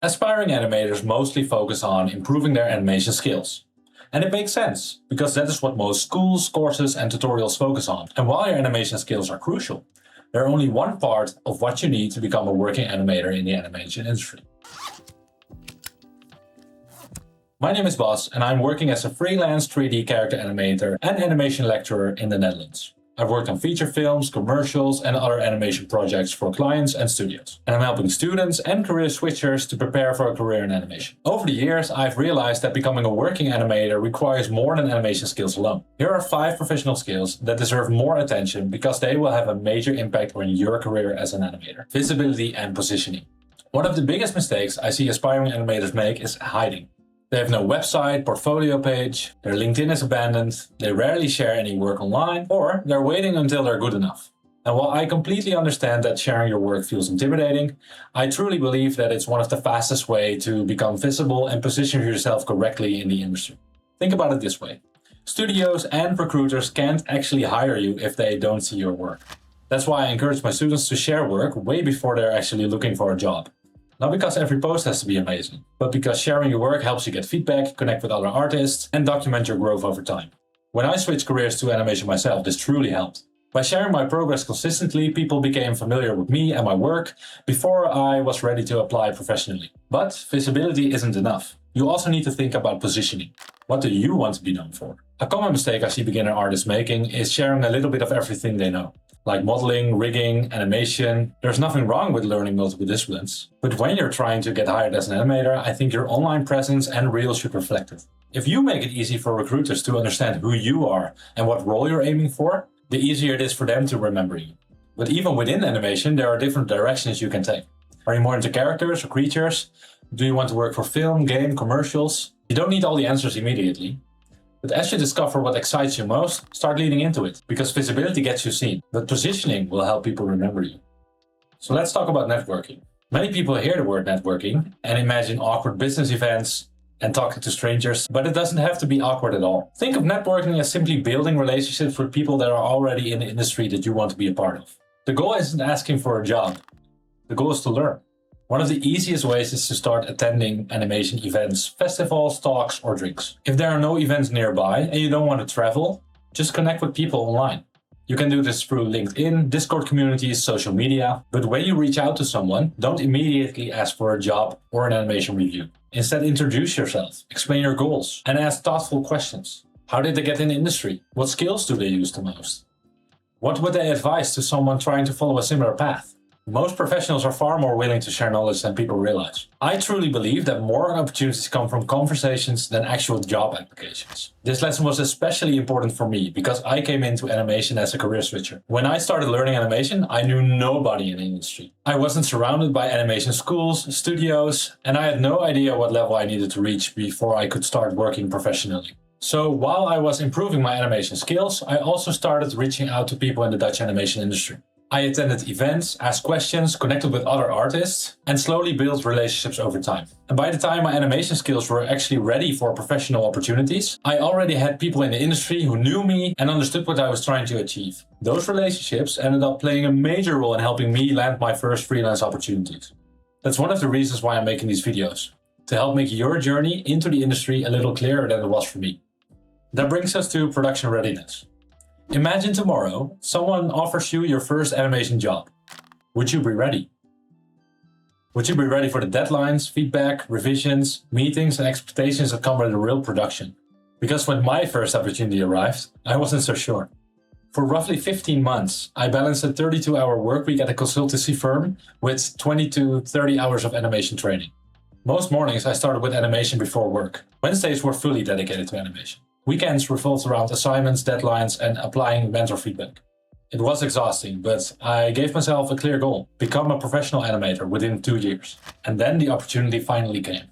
Aspiring animators mostly focus on improving their animation skills. And it makes sense, because that is what most schools, courses, and tutorials focus on. And while your animation skills are crucial, they're only one part of what you need to become a working animator in the animation industry. My name is Bas, and I'm working as a freelance 3D character animator and animation lecturer in the Netherlands. I've worked on feature films, commercials, and other animation projects for clients and studios. And I'm helping students and career switchers to prepare for a career in animation. Over the years, I've realized that becoming a working animator requires more than animation skills alone. Here are 5 professional skills that deserve more attention because they will have a major impact on your career as an animator. Visibility and positioning. One of the biggest mistakes I see aspiring animators make is hiding. They have no website, portfolio page, their LinkedIn is abandoned, they rarely share any work online, or they're waiting until they're good enough. And while I completely understand that sharing your work feels intimidating, I truly believe that it's one of the fastest ways to become visible and position yourself correctly in the industry. Think about it this way. Studios and recruiters can't actually hire you if they don't see your work. That's why I encourage my students to share work way before they're actually looking for a job. Not because every post has to be amazing, but because sharing your work helps you get feedback, connect with other artists, and document your growth over time. When I switched careers to animation myself, this truly helped. By sharing my progress consistently, people became familiar with me and my work before I was ready to apply professionally. But visibility isn't enough. You also need to think about positioning. What do you want to be known for? A common mistake I see beginner artists making is sharing a little bit of everything they know. Like modeling, rigging, animation. There's nothing wrong with learning multiple disciplines. But when you're trying to get hired as an animator, I think your online presence and reel should reflect it. If you make it easy for recruiters to understand who you are and what role you're aiming for, the easier it is for them to remember you. But even within animation, there are different directions you can take. Are you more into characters or creatures? Do you want to work for film, game, commercials? You don't need all the answers immediately. But as you discover what excites you most, start leaning into it, because visibility gets you seen, but positioning will help people remember you. So let's talk about networking. Many people hear the word networking and imagine awkward business events and talking to strangers, but it doesn't have to be awkward at all. Think of networking as simply building relationships with people that are already in the industry that you want to be a part of. The goal isn't asking for a job. The goal is to learn. One of the easiest ways is to start attending animation events, festivals, talks, or drinks. If there are no events nearby and you don't want to travel, just connect with people online. You can do this through LinkedIn, Discord communities, social media. But when you reach out to someone, don't immediately ask for a job or an animation review. Instead, introduce yourself, explain your goals, and ask thoughtful questions. How did they get in the industry? What skills do they use the most? What would they advise to someone trying to follow a similar path? Most professionals are far more willing to share knowledge than people realize. I truly believe that more opportunities come from conversations than actual job applications. This lesson was especially important for me because I came into animation as a career switcher. When I started learning animation, I knew nobody in the industry. I wasn't surrounded by animation schools, studios, and I had no idea what level I needed to reach before I could start working professionally. So while I was improving my animation skills, I also started reaching out to people in the Dutch animation industry. I attended events, asked questions, connected with other artists, and slowly built relationships over time. And by the time my animation skills were actually ready for professional opportunities, I already had people in the industry who knew me and understood what I was trying to achieve. Those relationships ended up playing a major role in helping me land my first freelance opportunities. That's one of the reasons why I'm making these videos, to help make your journey into the industry a little clearer than it was for me. That brings us to production readiness. Imagine tomorrow, someone offers you your first animation job. Would you be ready? Would you be ready for the deadlines, feedback, revisions, meetings, and expectations that come with a real production? Because when my first opportunity arrived, I wasn't so sure. For roughly 15 months, I balanced a 32-hour workweek at a consultancy firm with 20 to 30 hours of animation training. Most mornings I started with animation before work. Wednesdays were fully dedicated to animation. Weekends revolved around assignments, deadlines, and applying mentor feedback. It was exhausting, but I gave myself a clear goal: become a professional animator within 2 years. And then the opportunity finally came.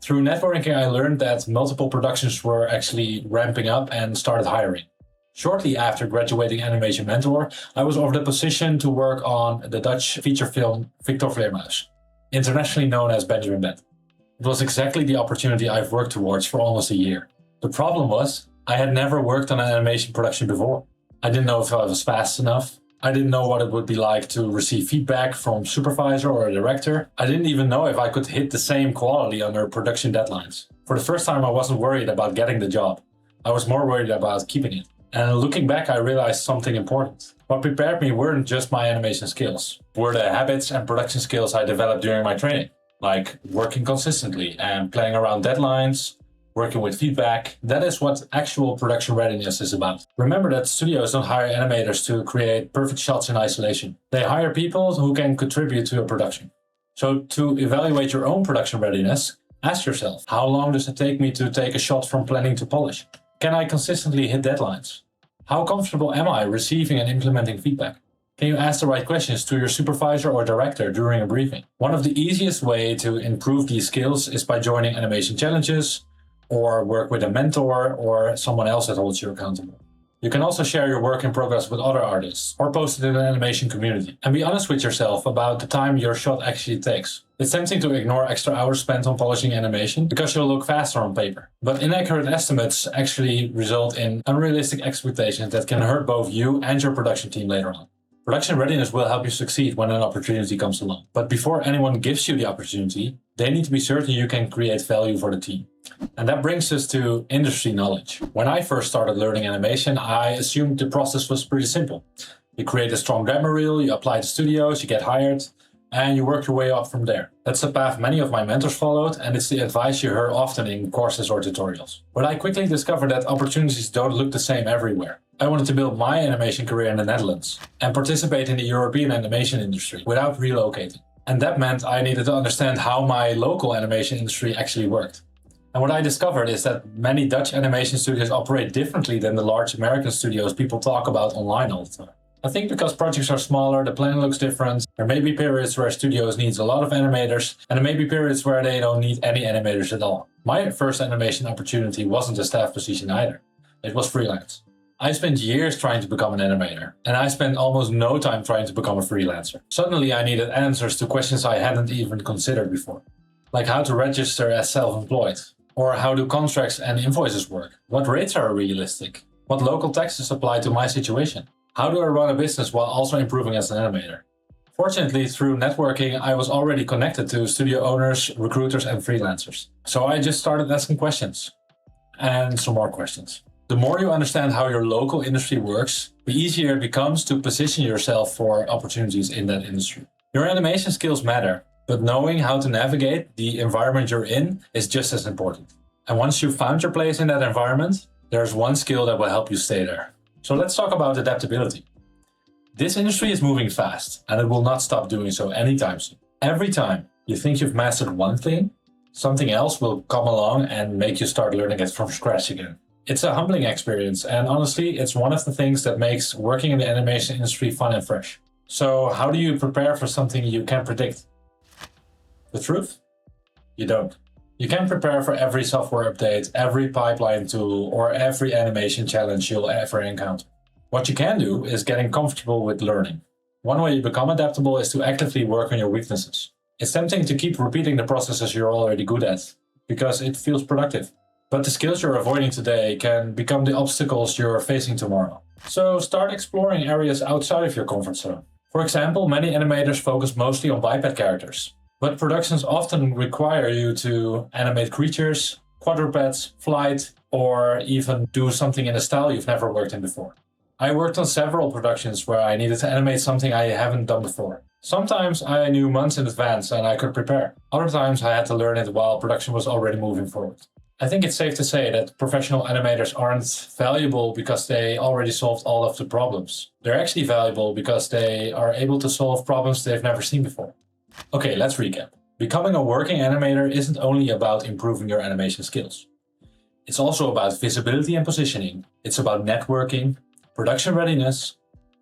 Through networking, I learned that multiple productions were actually ramping up and started hiring. Shortly after graduating Animation Mentor, I was offered a position to work on the Dutch feature film Victor Vleermuis, internationally known as Benjamin Bed. It was exactly the opportunity I've worked towards for almost a year. The problem was, I had never worked on an animation production before. I didn't know if I was fast enough, I didn't know what it would be like to receive feedback from supervisor or a director. I didn't even know if I could hit the same quality under production deadlines. For the first time, I wasn't worried about getting the job. I was more worried about keeping it. And looking back, I realized something important. What prepared me weren't just my animation skills, were the habits and production skills I developed during my training, like working consistently and playing around deadlines, working with feedback. That is what actual production readiness is about. Remember that studios don't hire animators to create perfect shots in isolation. They hire people who can contribute to a production. So to evaluate your own production readiness, ask yourself, how long does it take me to take a shot from planning to polish? Can I consistently hit deadlines? How comfortable am I receiving and implementing feedback? Can you ask the right questions to your supervisor or director during a briefing? One of the easiest ways to improve these skills is by joining animation challenges, or work with a mentor or someone else that holds you accountable. You can also share your work in progress with other artists or post it in an animation community. And be honest with yourself about the time your shot actually takes. It's tempting to ignore extra hours spent on polishing animation because you'll look faster on paper. But inaccurate estimates actually result in unrealistic expectations that can hurt both you and your production team later on. Production readiness will help you succeed when an opportunity comes along. But before anyone gives you the opportunity, they need to be certain you can create value for the team. And that brings us to industry knowledge. When I first started learning animation, I assumed the process was pretty simple. You create a strong demo reel, you apply to studios, you get hired, and you work your way up from there. That's the path many of my mentors followed, and it's the advice you hear often in courses or tutorials. But I quickly discovered that opportunities don't look the same everywhere. I wanted to build my animation career in the Netherlands and participate in the European animation industry without relocating. And that meant I needed to understand how my local animation industry actually worked. And what I discovered is that many Dutch animation studios operate differently than the large American studios people talk about online all the time. I think because projects are smaller, the plan looks different. There may be periods where studios need a lot of animators, and there may be periods where they don't need any animators at all. My first animation opportunity wasn't a staff position either. It was freelance. I spent years trying to become an animator, and I spent almost no time trying to become a freelancer. Suddenly I needed answers to questions I hadn't even considered before. Like how to register as self-employed, or how do contracts and invoices work? What rates are realistic? What local taxes apply to my situation? How do I run a business while also improving as an animator? Fortunately, through networking, I was already connected to studio owners, recruiters, and freelancers. So I just started asking questions. And some more questions. The more you understand how your local industry works, the easier it becomes to position yourself for opportunities in that industry. Your animation skills matter, but knowing how to navigate the environment you're in is just as important. And once you've found your place in that environment, there's one skill that will help you stay there. So let's talk about adaptability. This industry is moving fast, and it will not stop doing so anytime soon. Every time you think you've mastered one thing, something else will come along and make you start learning it from scratch again. It's a humbling experience, and honestly, it's one of the things that makes working in the animation industry fun and fresh. So how do you prepare for something you can't predict? The truth? You don't. You can prepare for every software update, every pipeline tool, or every animation challenge you'll ever encounter. What you can do is getting comfortable with learning. One way you become adaptable is to actively work on your weaknesses. It's tempting to keep repeating the processes you're already good at, because it feels productive. But the skills you're avoiding today can become the obstacles you're facing tomorrow. So start exploring areas outside of your comfort zone. For example, many animators focus mostly on biped characters. But productions often require you to animate creatures, quadrupeds, flight, or even do something in a style you've never worked in before. I worked on several productions where I needed to animate something I haven't done before. Sometimes I knew months in advance and I could prepare. Other times I had to learn it while production was already moving forward. I think it's safe to say that professional animators aren't valuable because they already solved all of the problems. They're actually valuable because they are able to solve problems they've never seen before. Okay, let's recap. Becoming a working animator isn't only about improving your animation skills. It's also about visibility and positioning. It's about networking, production readiness,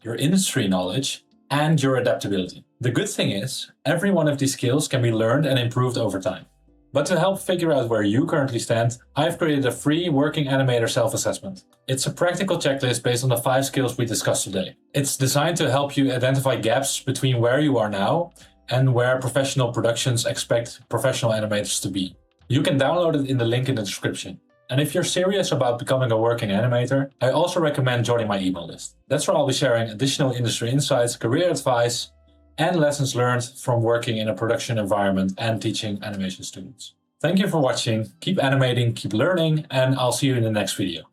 your industry knowledge, and your adaptability. The good thing is, every one of these skills can be learned and improved over time. But to help figure out where you currently stand, I've created a free working animator self-assessment. It's a practical checklist based on the 5 skills we discussed today. It's designed to help you identify gaps between where you are now and where professional productions expect professional animators to be. You can download it in the link in the description. And if you're serious about becoming a working animator, I also recommend joining my email list. That's where I'll be sharing additional industry insights, career advice, and lessons learned from working in a production environment and teaching animation students. Thank you for watching, keep animating, keep learning, and I'll see you in the next video.